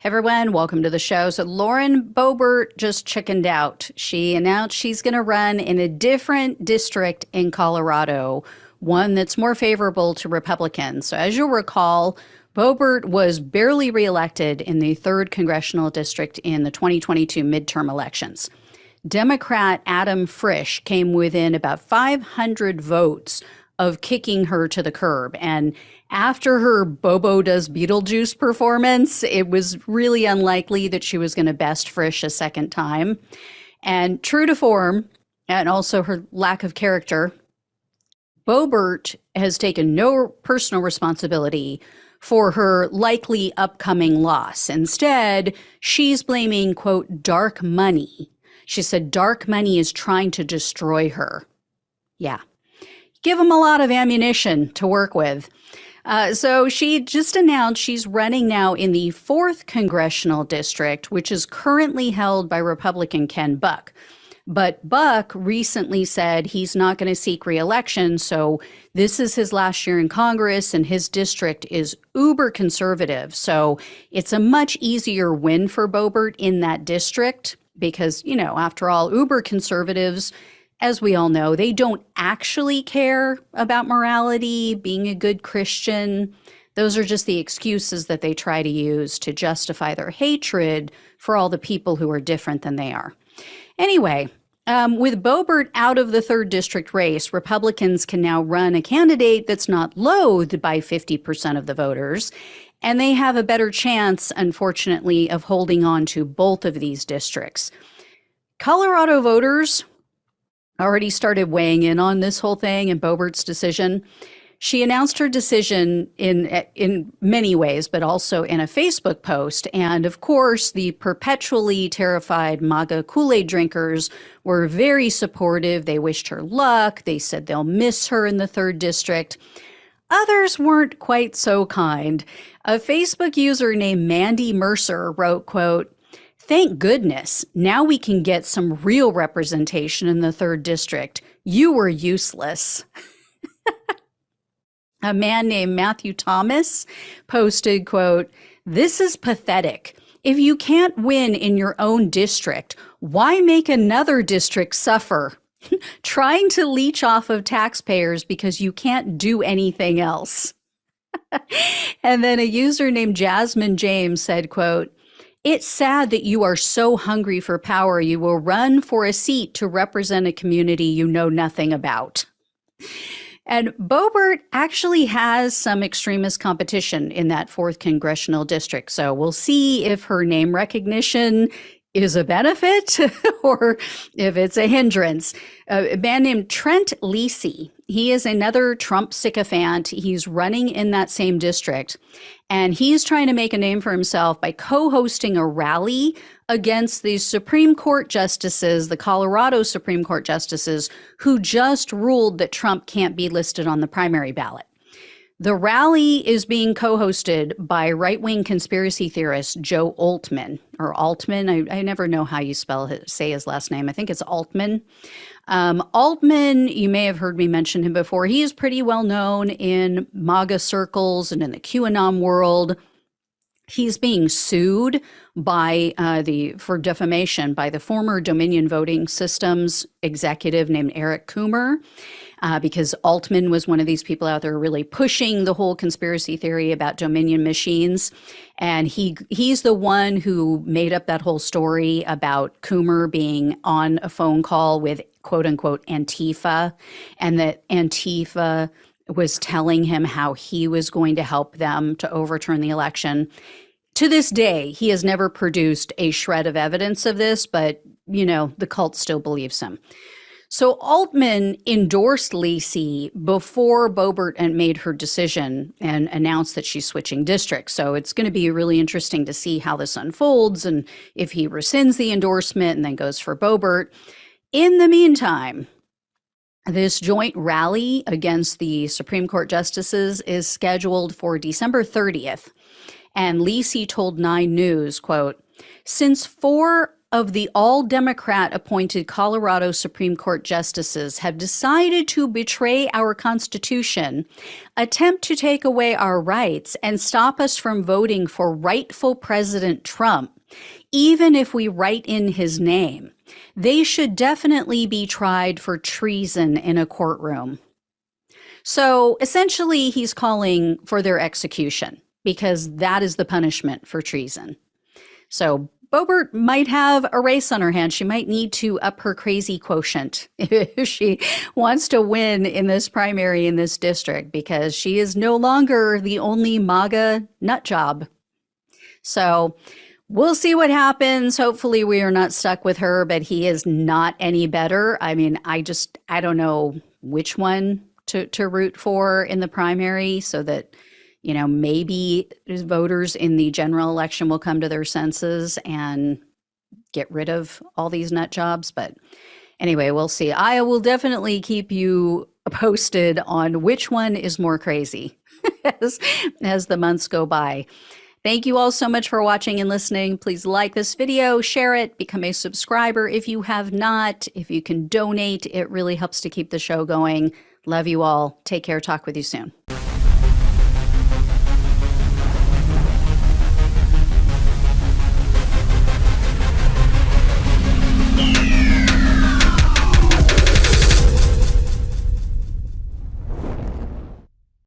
Everyone, welcome to the show. So Lauren Boebert just chickened out. She announced she's going to run in a different district in Colorado, one that's more favorable to Republicans. So as you'll recall, Boebert was barely reelected in the 3rd congressional district in the 2022 midterm elections. Democrat Adam Frisch came within about 500 votes of kicking her to the curb. And after her Bobo Does Beetlejuice performance, it was really unlikely that she was going to best Frisch a second time. And true to form, and also her lack of character, Boebert has taken no personal responsibility for her likely upcoming loss. Instead, she's blaming, quote, dark money. She said dark money is trying to destroy her. Yeah. Give them a lot of ammunition to work with. So she just announced she's running now in the 4th congressional district, which is currently held by Republican Ken Buck. But Buck recently said he's not going to seek re-election, so this is his last year in Congress, and his district is uber conservative. So it's a much easier win for Boebert in that district because, you know, after all, uber conservatives, as we all know, they don't actually care about morality, being a good Christian. Those are just the excuses that they try to use to justify their hatred for all the people who are different than they are. Anyway, with Boebert out of the 3rd district race, Republicans can now run a candidate that's not loathed by 50% of the voters, and they have a better chance, unfortunately, of holding on to both of these districts. Colorado voters already started weighing in on this whole thing and Boebert's decision. She announced her decision in many ways, but also in a Facebook post. And of course, the perpetually terrified MAGA Kool-Aid drinkers were very supportive. They wished her luck. They said they'll miss her in the 3rd district. Others weren't quite so kind. A Facebook user named Mandy Mercer wrote, quote, "Thank goodness, now we can get some real representation in the 3rd district. You were useless." A man named Matthew Thomas posted, quote, "This is pathetic. If you can't win in your own district, why make another district suffer? Trying to leech off of taxpayers because you can't do anything else." And then a user named Jasmine James said, quote, "It's sad that you are so hungry for power you will run for a seat to represent a community you know nothing about." And Boebert actually has some extremist competition in that 4th congressional district. So we'll see if her name recognition is a benefit or if it's a hindrance. A man named Trent Lisi, he is another Trump sycophant. He's running in that same district, and he's trying to make a name for himself by co-hosting a rally against the Supreme Court justices, the Colorado Supreme Court justices, who just ruled that Trump can't be listed on the primary ballot. The rally is being co-hosted by right-wing conspiracy theorist Joe Altman, or Altman. I never know how you say his last name. I think it's Altman. Altman, you may have heard me mention him before. He is pretty well known in MAGA circles and in the QAnon world. He's being sued by for defamation by the former Dominion Voting Systems executive named Eric Coomer, because Altman was one of these people out there really pushing the whole conspiracy theory about Dominion machines. And he's the one who made up that whole story about Coomer being on a phone call with quote unquote Antifa, and that Antifa was telling him how he was going to help them to overturn the election. To this day, he has never produced a shred of evidence of this, but, you know, the cult still believes him. So Altman endorsed Lisi before Boebert made her decision and announced that she's switching districts. So it's going to be really interesting to see how this unfolds and if he rescinds the endorsement and then goes for Boebert. In the meantime, this joint rally against the Supreme Court justices is scheduled for December 30th. And Lisi told 9 News, quote, "Since 4 of the all-Democrat appointed Colorado Supreme Court justices have decided to betray our Constitution, attempt to take away our rights, and stop us from voting for rightful President Trump, even if we write in his name, they should definitely be tried for treason in a courtroom. So essentially, he's calling for their execution because that is the punishment for treason. So Boebert might have a race on her hands. She might need to up her crazy quotient if she wants to win in this primary in this district, because she is no longer the only MAGA nut job. So we'll see what happens. Hopefully we are not stuck with her, but he is not any better. I mean, I don't know which one to root for in the primary, so that maybe voters in the general election will come to their senses and get rid of all these nut jobs. But anyway, we'll see. I will definitely keep you posted on which one is more crazy as the months go by. Thank you all so much for watching and listening. Please like this video, share it, become a subscriber if you have not. If you can donate, it really helps to keep the show going. Love you all. Take care. Talk with you soon.